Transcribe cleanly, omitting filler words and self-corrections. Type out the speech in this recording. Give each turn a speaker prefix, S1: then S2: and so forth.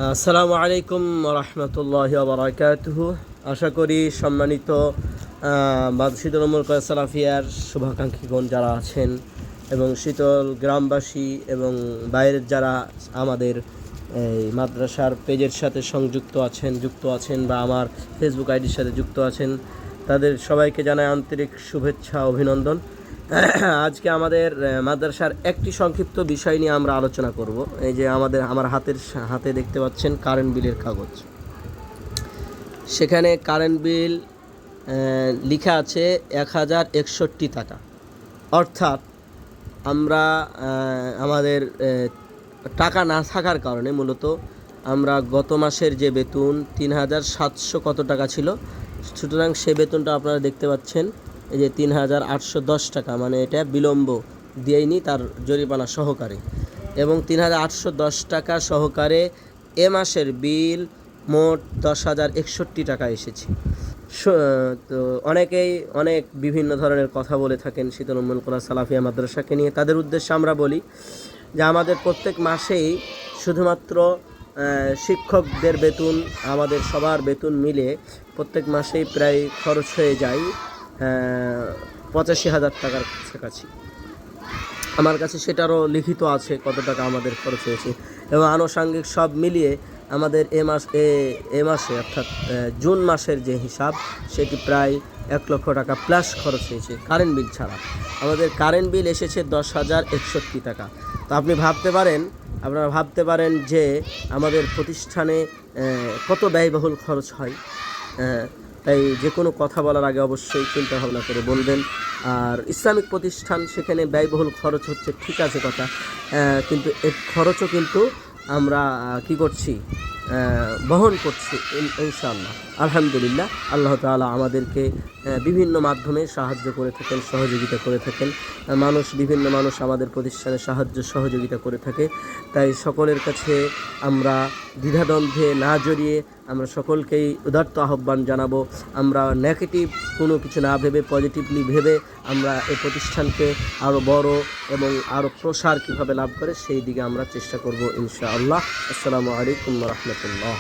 S1: আসসালামু আলাইকুম রহমতুল্লাহি বারাকাতুহু। আশা করি সম্মানিত শীতল উম্মুল করা সালাফিয়ার শুভাকাঙ্ক্ষীগণ যারা আছেন এবং শীতল গ্রামবাসী এবং বাইরের যারা আমাদের এই মাদ্রাসার পেজের সাথে যুক্ত আছেন বা আমার ফেসবুক আইডির সাথে যুক্ত আছেন, তাদের সবাইকে জানাই আন্তরিক শুভেচ্ছা অভিনন্দন। আজকে আমাদের মাদ্রাসার একটি সংক্ষিপ্ত বিষয় নিয়ে আমরা আলোচনা করব। এই যে আমার হাতে দেখতে পাচ্ছেন কারেন্ট বিলের কাগজ। সেখানে কারেন্ট বিল লেখা আছে 1061 টাকা। অর্থাৎ আমরা আমাদের টাকা না থাকার কারণে মূলত আমরা গত মাসের যে বেতন 3700 কত টাকা ছিল, সুতরাং সে বেতনটা আপনারা দেখতে পাচ্ছেন এই যে 3810 টাকা, মানে এটা বিলম্ব দিয়েইনি, তার জরিমানা সহকারে, এবং 3810 টাকা সহকারে এ মাসের বিল মোট 10,061 টাকা এসেছে। তো অনেকেই অনেক বিভিন্ন ধরনের কথা বলে থাকেন শীতল উম্মুল কোরআন সালাফিয়া মাদ্রাসাকে নিয়ে। তাদের উদ্দেশ্যে আমরা বলি যে আমাদের প্রত্যেক মাসেই শুধুমাত্র শিক্ষকদের বেতন, আমাদের সবার বেতন মিলে প্রত্যেক মাসেই প্রায় খরচ হয়ে যায় 85,000 টাকার কাছাকাছি। আমার কাছে সেটারও লিখিত আছে কত টাকা আমাদের খরচ হয়েছে, এবং আনুষঙ্গিক সব মিলিয়ে আমাদের এ মাসে অর্থাৎ জুন মাসের যে হিসাব, সেটি প্রায় 1 লক্ষ টাকা প্লাস খরচ হয়েছে কারেন্ট বিল ছাড়া। আমাদের কারেন্ট বিল এসেছে 10,061 টাকা। তো আপনারা ভাবতে পারেন যে আমাদের প্রতিষ্ঠানে কত ব্যয়বহুল খরচ হয়। তাই যে কোনো কথা বলার আগে অবশ্যই চিন্তা ভাবনা করে বলবেন। আর ইসলামিক প্রতিষ্ঠান, সেখানে ব্যয়বহুল খরচ হচ্ছে, ঠিক আছে কথা, কিন্তু এর খরচও কিন্তু আমরা বহন করছি ইনশাআল্লাহ। আলহামদুলিল্লাহ, আল্লাহ তাআলা আমাদেরকে বিভিন্ন মাধ্যমে সাহায্য করে থাকেন, সহযোগিতা করে থাকেন। বিভিন্ন মানুষ আমাদের প্রতিষ্ঠানে সহযোগিতা করে থাকে। তাই সকলের কাছে আমরা দ্বিধাদ্বন্দ্বে না জড়িয়ে আমরা সকলকেই উদাত্ত আহ্বান জানাবো। আমরা নেগেটিভ কোনো কিছু না ভেবে পজিটিভলি ভেবে আমরা এই প্রতিষ্ঠানকে আরও বড় এবং আরও প্রসার কীভাবে লাভ করে সেই দিকে আমরা চেষ্টা করব ইনশাআল্লাহ। আসসালামু আলাইকুম ওয়া রাহমাতুল্লাহ।